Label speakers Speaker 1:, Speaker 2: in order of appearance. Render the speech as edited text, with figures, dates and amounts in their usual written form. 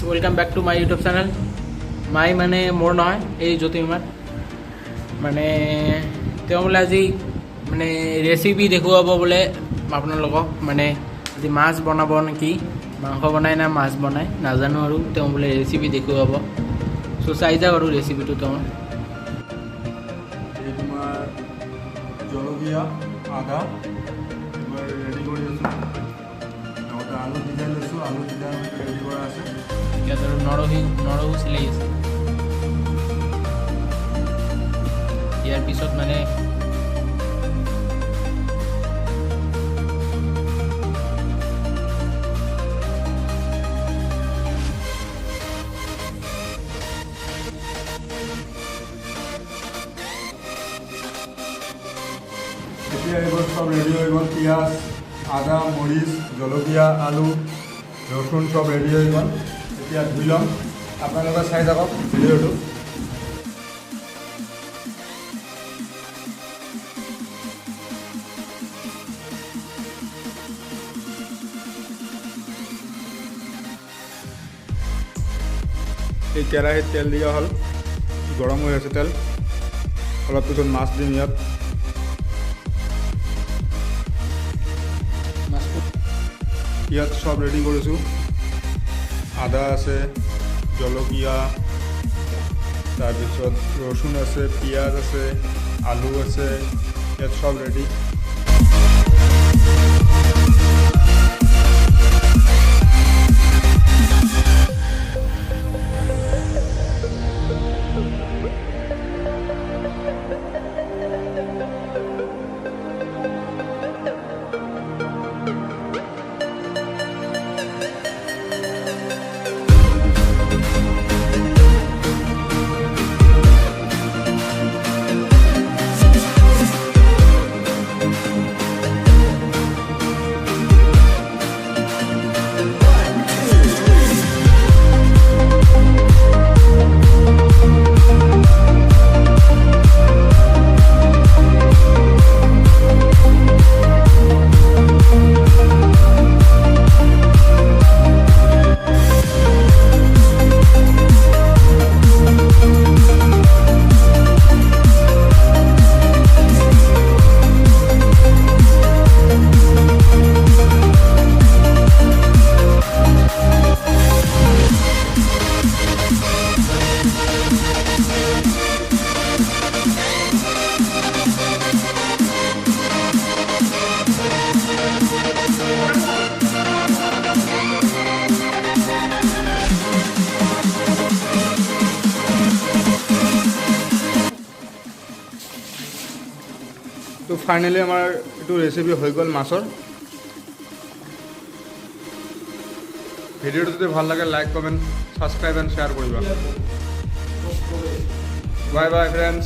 Speaker 1: Welcome back to my YouTube channel. My মানে মোৰ নহয়, এই জ্যোতিৰ্মাৰ মানে তেওঁ বোলে আজি মানে ৰেচিপি দেখুৱাব বোলে আপোনালোকক। মানে আজি মাছ বনাব নেকি, মাংস বনাই না মাছ বনাই নাজানো আৰু। তেওঁ বোলে ৰেচিপি দেখুৱাব, চ' চাই যাওক আৰু ৰেচিপিটো তেওঁৰ।
Speaker 2: এই তোমাৰ জলকীয়া আদা এবাৰ ৰেডি কৰি আছোঁ। লগতে আলু সিজাই লৈছোঁ, আলু সিজাই ৰেডি কৰা আছে।
Speaker 1: ইয়াত আৰু নৰহু চিলাই আছে। ইয়াৰ পিছত মানে
Speaker 2: এতিয়া এইবোৰ চব ৰেডি হৈ গ'ল। পিঁয়াজ, আদা, মৰিচ, জলকীয়া, আলু, ৰচুন চব ৰেডি হৈ গ'ল। এতিয়া ধুই ল'ম, আপোনালোকে চাই থাকক ভিডিঅ'টো। এই কেৰাহীত তেল দিয়া হ'ল, গৰম হৈ আছে তেল। অলপ পিছত মাছ দিম ইয়াত। ইয়াত সব ৰেডি কৰিছোঁ। আদা আছে, জলকীয়া, তাৰপিছত ৰচুন আছে, পিঁয়াজ আছে, আলু আছে, ইয়াত সব ৰেডি। তো ফাইনেলি আমাৰ এইটো ৰেচিপি হৈ গ'ল মাছৰ। ভিডিঅ'টো যদি ভাল লাগে like, comment, subscribe and share কৰিবা। Bye bye friends.